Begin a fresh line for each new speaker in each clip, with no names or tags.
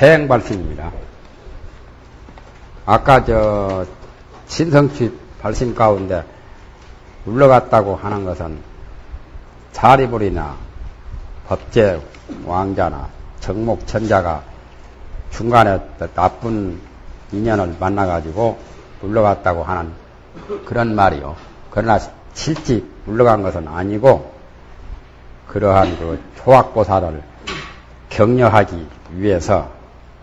해행발심입니다. 아까 신성취 발심 가운데 물러갔다고 하는 것은 자리불이나 법제 왕자나 정목천자가 중간에 나쁜 인연을 만나가지고 물러갔다고 하는 그런 말이요. 그러나 실제 물러간 것은 아니고 그러한 그 조악보살을 격려하기 위해서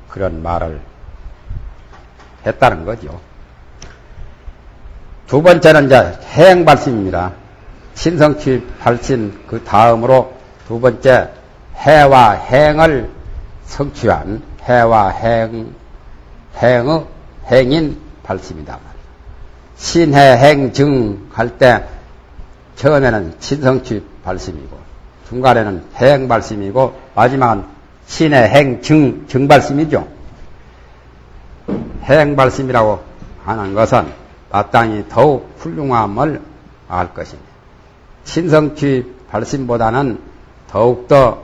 그런 말을 했다는 거죠. 두 번째는 이제 해행발심입니다. 신성취 발심 그 다음으로 두 번째 해와 행을 성취한 해와 행인 발심이다. 신해 행증 할 때 처음에는 신성취 발심이고 중간에는 해행 발심이고 마지막은 신해 행증 증발심이죠. 해행 발심이라고 하는 것은 마땅히 더욱 훌륭함을 알 것입니다. 신성취 발심보다는 더욱더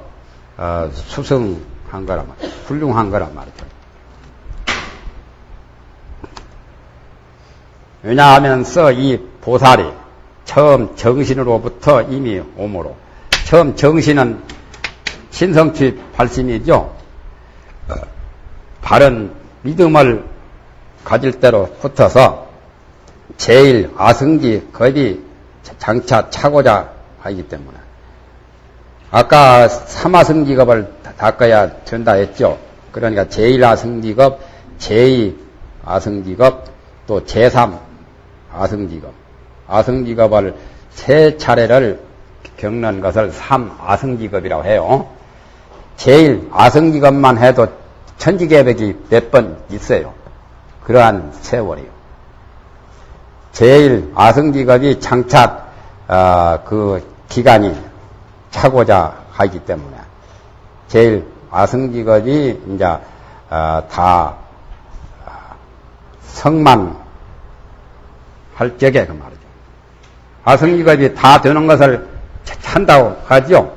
수승한 거란 말이죠. 훌륭한 거란 말이죠. 왜냐하면서 이 보살이 처음 정신으로부터 이미 오므로 처음 정신은 신성취 발심이죠. 바른 믿음을 가질 대로 붙어서 제일 아승지 겁이 장차 차고자 하기 때문에 아까 삼아승지겁을 닦아야 된다 했죠. 그러니까 제일 아승지겁, 제2 아승지겁, 또 제3 아승지겁. 아승지겁을 세 차례를 겪는 것을 3아승지겁이라고 해요. 제일 아승지겁만 해도 천지개벽이 몇 번 있어요. 그러한 세월이요. 제일 아승지겁이 장차 그 기간이 차고자 하기 때문에 제일 아승지겁이 이제 다 성만 할 적에 그 말이죠. 아승지겁이 다 되는 것을 찬다고 하죠.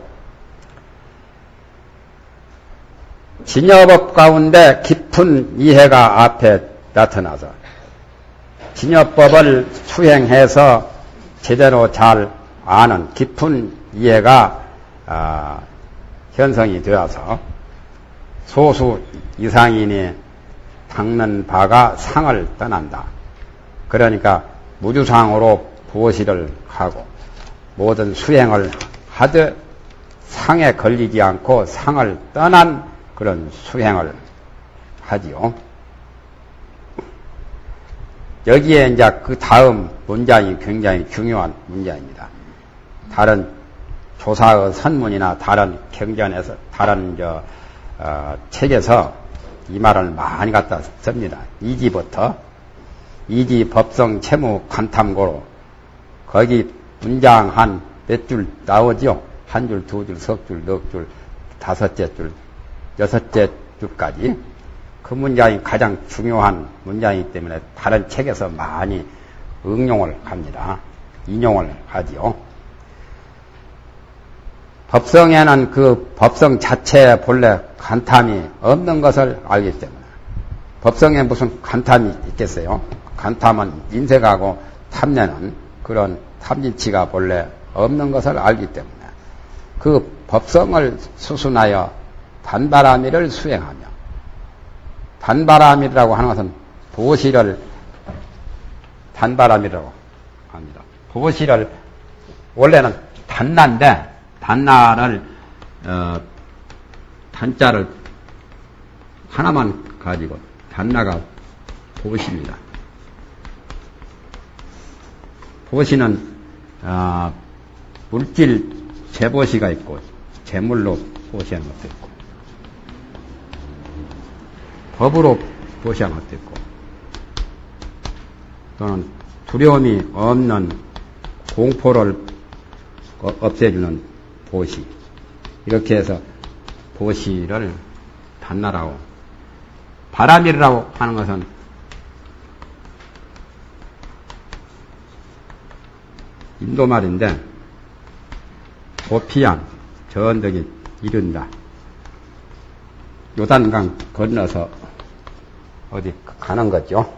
진여법 가운데 깊은 이해가 앞에 나타나서 진여법을 수행해서 제대로 잘 아는 깊은 이해가 현성이 되어서 소수 이상인이 닦는 바가 상을 떠난다. 그러니까 무주상으로 보시를 하고 모든 수행을 하되 상에 걸리지 않고 상을 떠난 그런 수행을 하지요. 여기에 이제 그 다음 문장이 굉장히 중요한 문장입니다. 다른 조사의 선문이나 다른 경전에서, 다른 책에서 이 말을 많이 갖다 씁니다. 2지부터 2지 법성 채무 관탐고로 거기 문장 한 몇 줄 나오죠. 한 줄, 두 줄, 석 줄, 넉 줄, 다섯째 줄, 여섯째 줄까지. 그 문장이 가장 중요한 문장이기 때문에 다른 책에서 많이 응용을 합니다. 인용을 하지요. 법성에는 그 법성 자체에 본래 간탐이 없는 것을 알기 때문에 법성에 무슨 간탐이 있겠어요? 간탐은 인색하고 탐내는 그런 탐진치가 본래 없는 것을 알기 때문에 그 법성을 수순하여 단바라미를 수행하며 단바라미라고 하는 것은 보시를 단바라미라고 합니다. 보시를 원래는 단나인데 단나를 단자를 하나만 가지고 단나가 보시입니다. 보시는 물질 재보시가 있고 재물로 보시한 것도 있고 법으로 보시한 것도 있고 또는 두려움이 없는 공포를 없애주는 보시, 이렇게 해서 보시를 단나라고. 바람이라고 하는 것은 인도 말인데 보피양, 전덕이 이른다. 요단강 건너서 어디 가는 거죠.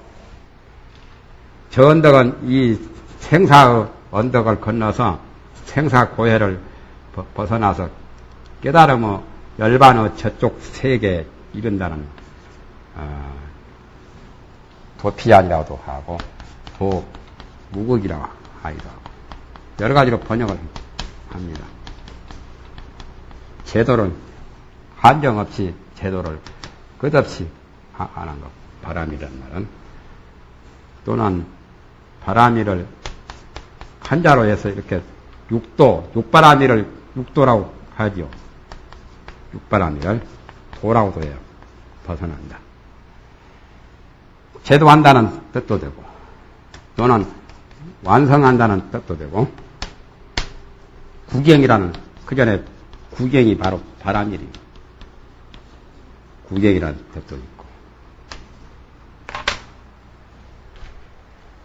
저 언덕은 이 생사 언덕을 건너서 생사 고해를 벗어나서 깨달음의 열반의 저쪽 세계에 이른다는 도피안이라고도 하고 도무극이라고 하기도 하고 여러 가지로 번역을 합니다. 제도를 한정 없이 제도를 끝없이 하는 것, 바람이란 말은. 또는 바람이를 한자로 해서 이렇게 육바람이를 육도라고 하죠. 육바람이를 도라고도 해요. 벗어난다. 제도한다는 뜻도 되고, 또는 완성한다는 뜻도 되고, 구경이라는, 그 전에 구경이 바로 바람일이, 구경이라는 뜻도 있고,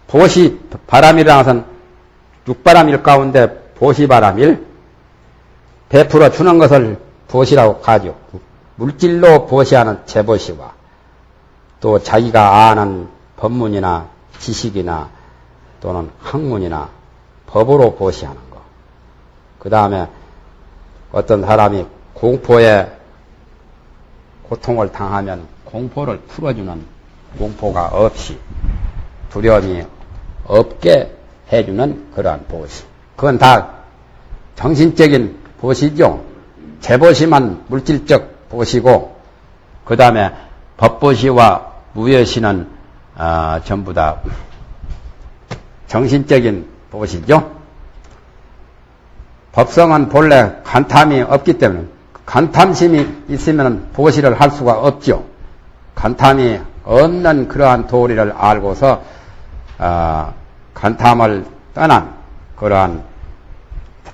보시, 바람이라는 것은 육바람일 가운데 보시바람일, 베풀어 주는 것을 보시라고 하죠. 물질로 보시하는 재보시와 또 자기가 아는 법문이나 지식이나 또는 학문이나 법으로 보시하는 것. 그 다음에 어떤 사람이 공포에 고통을 당하면 공포를 풀어주는 공포가 없이 두려움이 없게 해주는 그러한 보시. 그건 다 정신적인 보시죠. 재보시만 물질적 보시고 그 다음에 법보시와 무여시는 전부 다 정신적인 보시죠. 법성은 본래 간탐이 없기 때문에 간탐심이 있으면 보시를 할 수가 없죠. 간탐이 없는 그러한 도리를 알고서 간탐을 떠난 그러한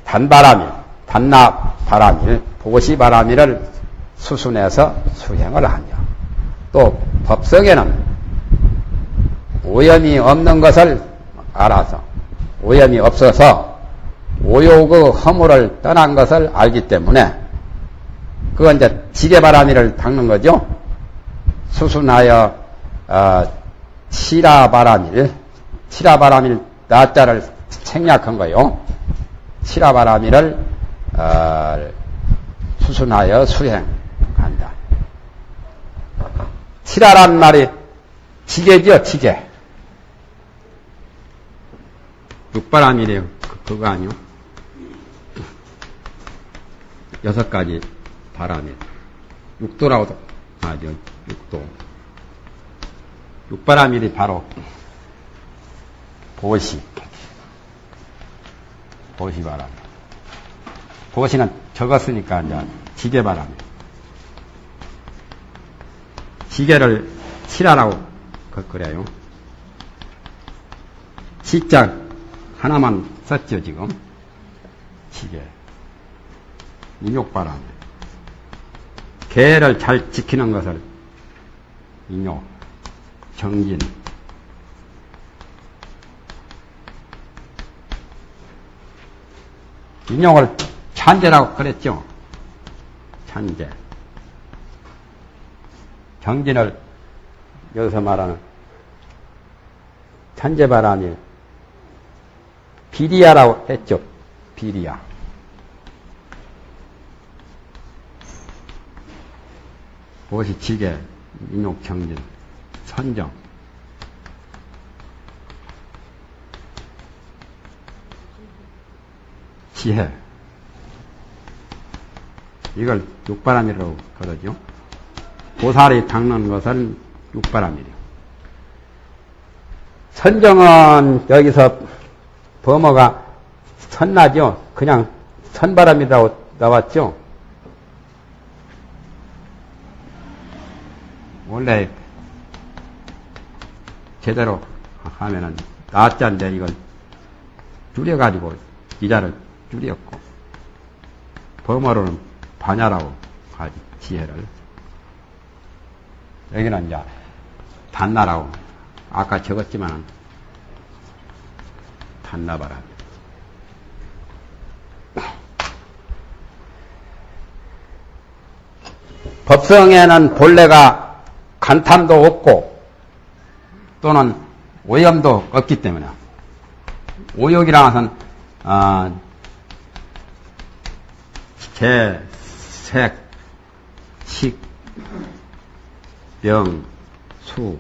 단바람일, 단나바람일, 보시바람일을 수순해서 수행을 하며 또 법성에는 오염이 없는 것을 알아서 오염이 없어서 오욕의 허물을 떠난 것을 알기 때문에 그건 이제 지게바람일을 닦는 거죠. 수순하여 치라바람일 나자를 생략한 거요. 치라바람일을 수순하여 수행한다. 치라란 말이 지게죠, 지게. 육바람일이에요. 그거 아니요. 6가지 바람일. 육도라고도 하죠. 육도. 육바람일이 바로 보시바람. 보시는 적었으니까 이제 지게바람. 지게를 치라라고 그래요. 지자 하나만 썼죠 지금. 지게. 인욕바람. 계를 잘 지키는 것을 인욕, 정진. 인욕을 찬제라고 그랬죠. 찬제. 정진을 여기서 말하는 찬제바람이 비리야라고 했죠. 비리야. 무엇이 지게, 인욕, 정진, 선정. 지혜. 이걸 육바람이라고 그러죠. 보살이 닦는 것은 육바람이래요. 선정은 여기서 범어가 선나죠. 그냥 선바람이라고 나왔죠. 원래 제대로 하면은 나자인데 이걸 줄여가지고 이자를 줄였고 범어로는 반야라고 하지. 지혜를. 여기는 이제 단나라고 아까 적었지만 단나바람. 법성에는 본래가 간탐도 없고 또는 오염도 없기 때문에 오욕이라는 것은 개, 색, 식, 명, 수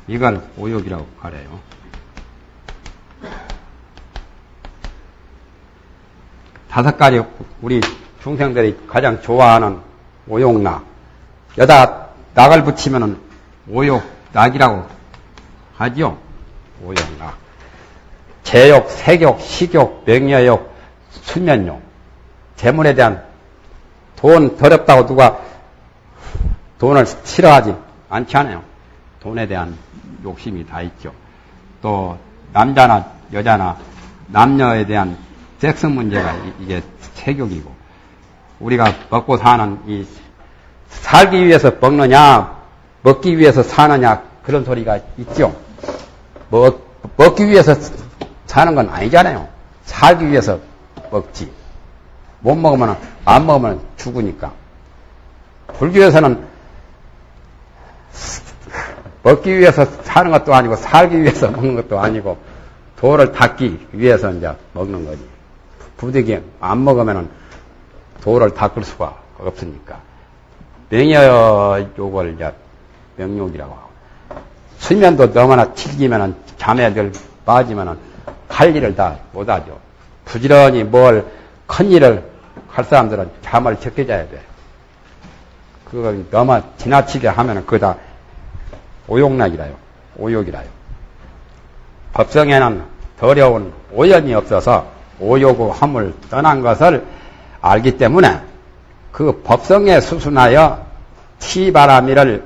이걸 오욕이라고 말해요. 다섯 가지 우리 중생들이 가장 좋아하는 오욕락. 여기다 낙을 붙이면은 오욕락이라고 하죠. 오욕락. 재욕, 색욕, 식욕, 명예욕, 수면욕. 재물에 대한 돈 더럽다고 누가 돈을 싫어하지 않지 않아요. 돈에 대한 욕심이 다 있죠. 또 남자나 여자나 남녀에 대한 섹스 문제가 이게 색욕이고 우리가 먹고 사는 이 살기 위해서 먹느냐 먹기 위해서 사느냐 그런 소리가 있죠. 먹기 위해서 사는 건 아니잖아요. 살기 위해서 먹지. 못 먹으면 안 먹으면 죽으니까. 불교에서는 먹기 위해서 사는 것도 아니고 살기 위해서 먹는 것도 아니고 도를 닦기 위해서 이제 먹는 거지. 부득이 안 먹으면은 도를 닦을 수가 없으니까. 명예욕을 이제 명욕이라고 하고. 수면도 너무나 튀기면은 잠에 늘 빠지면은 할 일을 다 못하죠. 부지런히 큰 일을 할 사람들은 잠을 적게 자야 돼. 그거 너무 지나치게 하면은 그거 다 오욕락이라요. 오욕이라요. 법성에는 더러운 오염이 없어서 오욕의 함을 떠난 것을 알기 때문에 그 법성에 수순하여 티라바라밀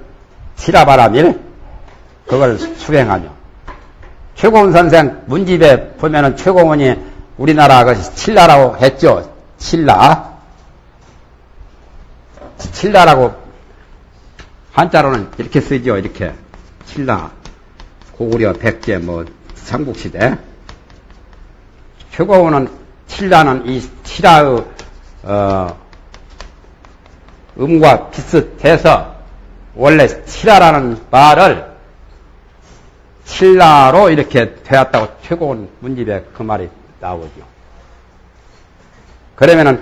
그걸 수행하며 최고원 선생 문집에 보면은 최고원이 우리나라 것이 칠라라고 했죠. 칠라라고 한자로는 이렇게 쓰죠. 이렇게 칠라 고구려 백제 삼국시대 최고원은 칠라는 이 칠라의 음과 비슷해서 원래 칠라라는 말을 칠라로 이렇게 되었다고 최고원 문집에 그 말이 나오죠. 그러면은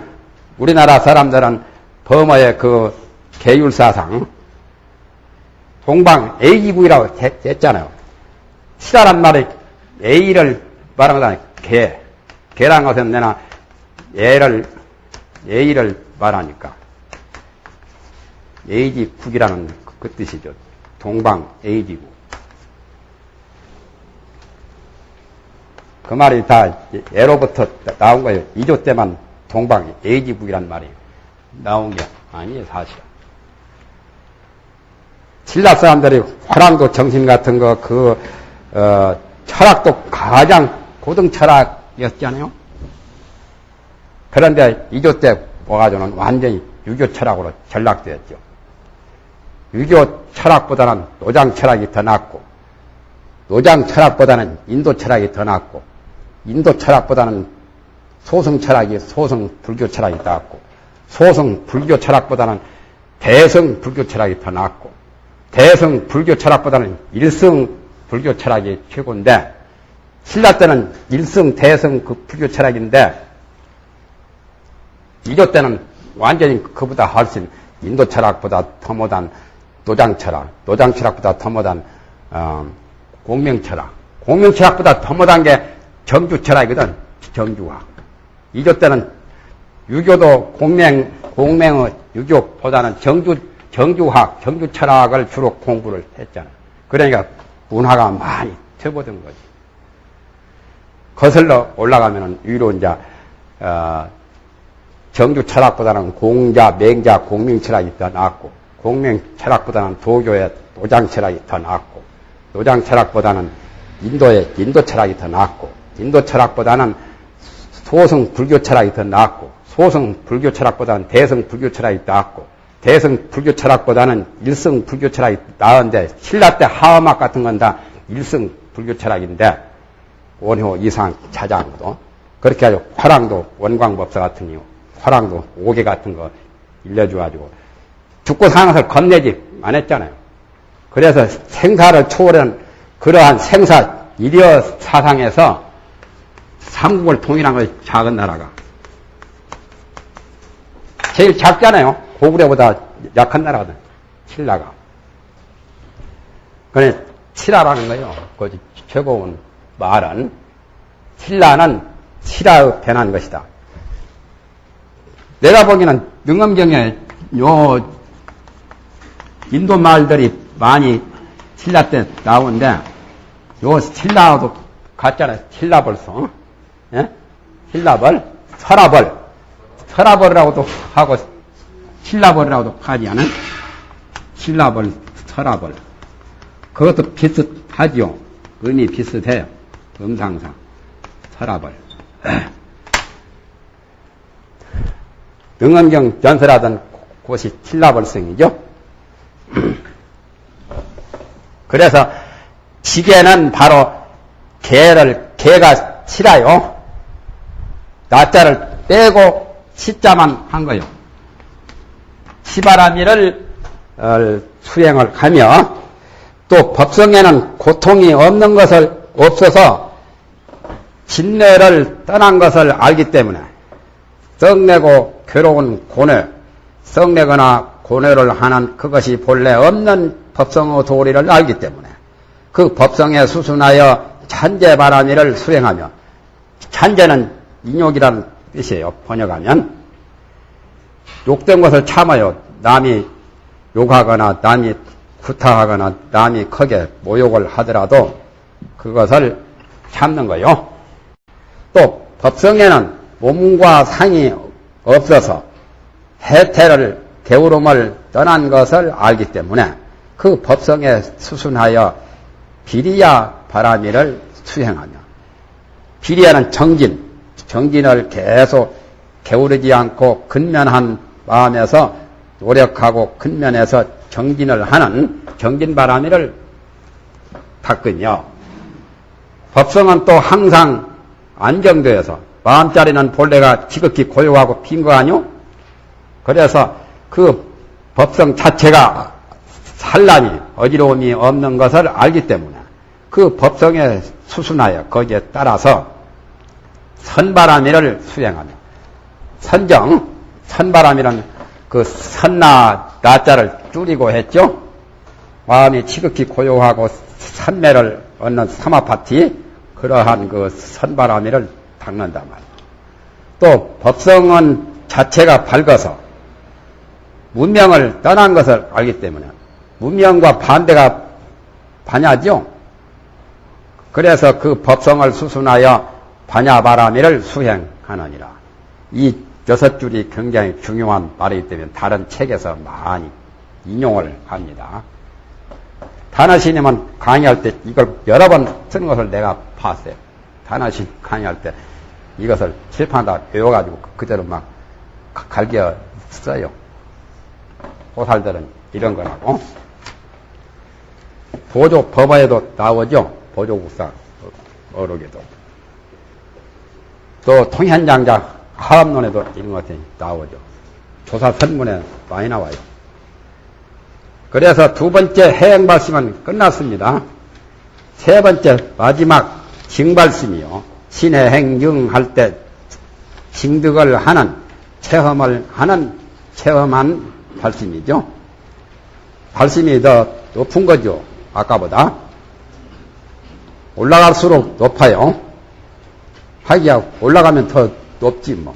우리나라 사람들은 범어의 그 계율사상 동방 A기구이라고 했잖아요. 칠라란 말이 A를 말하는 개. 개란 것은 내가 A를 말하니까 A지국이라는 그 뜻이죠. 동방 A지국. 그 말이 다 예로부터 나온 거예요. 2조 때만 동방 A지국이란 말이 나온 게 아니에요, 사실은. 칠라 사람들이 화랑도 정신 같은 거, 철학도 가장 고등 철학이었잖아요. 그런데 2조 때 와가지고는 완전히 유교 철학으로 전락되었죠. 유교 철학보다는 노장 철학이 더 낫고, 노장 철학보다는 인도 철학이 더 낫고, 인도 철학보다는 소승 불교 철학이 더 낫고, 소승 불교 철학보다는 대승 불교 철학이 더 낫고, 대승 불교 철학보다는 일승 불교 철학이 최고인데, 신라 때는 일승, 대승 그 불교 철학인데, 2조 때는 완전히 그보다 훨씬 인도 철학보다 더 못한 노장 철학보다 더 못한 공명 철학, 공명 철학보다 더 못한 게 정주 철학이거든. 정주학. 2조 때는 유교도 공명의 유교보다는 정주학, 정주 철학을 주로 공부를 했잖아. 그러니까 문화가 많이 퇴보된 거지. 거슬러 올라가면은 위로 이제 정주 철학보다는 공자, 맹자, 공명 철학이 더 낫고, 공명 철학보다는 도교의 노장 철학이 더 낫고, 노장 철학보다는 인도의 인도 철학이 더 낫고, 인도 철학보다는 소승 불교 철학이 더 낫고, 소승 불교 철학보다는 대승 불교 철학이 더 낫고, 대승 불교 철학보다는 일승 불교 철학이 나은데, 신라 때 하엄학 같은 건 다 일승 불교 철학인데, 원효 이상 자장도 그렇게 하죠. 화랑도 원광법사 같은 경우 화랑도 오개 같은 거 일려줘가지고 죽고 사는 것을 겁내지 안 했잖아요. 그래서 생사를 초월한 그러한 생사 일여 사상에서 삼국을 통일한 것이 작은 나라가 제일 작잖아요. 고구려보다 약한 나라거든. 신라가. 그래 신라라는 거예요. 그 최고운 말은 신라는 신라의 변한 것이다. 내가 보기에는 능엄경에 요 인도 말들이 많이 신라 때 나오는데 요 신라도 같잖아요. 신라벌송, 예? 신라벌, 설화벌이라고도 하고 신라벌이라고도 하지 않은 신라벌, 설화벌. 그것도 비슷하지요. 의미 비슷해요. 음상상. 설화벌. 능엄경 전설하던 곳이 신라벌성이죠. 그래서 지게는 바로 개가 치라요. 나자를 빼고 치자만 한 거요. 치바라미를 수행을 하며 또 법성에는 고통이 없는 것을 없어서 진뇌를 떠난 것을 알기 때문에 썩내고 괴로운 고뇌, 썩내거나 고뇌를 하는 그것이 본래 없는 법성의 도리를 알기 때문에 그 법성에 수순하여 찬제바라미를 수행하며 찬제는 인욕이라는 뜻이에요. 번역하면 욕된 것을 참아요. 남이 욕하거나 남이 구타하거나 남이 크게 모욕을 하더라도 그것을 참는 거요. 또 법성에는 몸과 상이 없어서 해태를 게으름을 떠난 것을 알기 때문에 그 법성에 수순하여 비리야 바라미를 수행하며 비리야는 정진을 계속 게으르지 않고 근면한 마음에서 노력하고 근면해서 정진을 하는 정진바라미를 닦으며 법성은 또 항상 안정되어서 마음자리는 본래가 지극히 고요하고 빈 거 아니요? 그래서 그 법성 자체가 산란이 어지러움이 없는 것을 알기 때문에 그 법성에 수순하여 거기에 따라서 선바라미를 수행하며 선바람이란 그 나자를 줄이고 했죠. 마음이 지극히 고요하고 산매를 얻는 사마파티 그러한 그 선바라미를 닦는단 말이에요. 또 법성은 자체가 밝아서 문명을 떠난 것을 알기 때문에 문명과 반대가 반야죠. 그래서 그 법성을 수순하여 반야바라미를 수행하느니라. 이 6줄이 굉장히 중요한 말이기 때문에 다른 책에서 많이 인용을 합니다. 다나스님은 강의할 때 이걸 여러 번 쓰는 것을 내가 봤어요. 다나스 강의할 때 이것을 칠판에다 외워가지고 그대로 막 갈겨 써요. 보살들은 이런 거라고. 보조 법화에도 나오죠. 보조국사 어록에도. 또 통현장자 하합론에도 이런 것들이 나오죠. 조사 선문에 많이 나와요. 그래서 두 번째 해행 발심은 끝났습니다. 세 번째 마지막 징발심이요. 신해행융할 때 징득을 하는 체험을 하는 체험한 발심이죠. 발심이 더 높은 거죠. 아까보다. 올라갈수록 높아요. 하기야 올라가면 더 높지 뭐.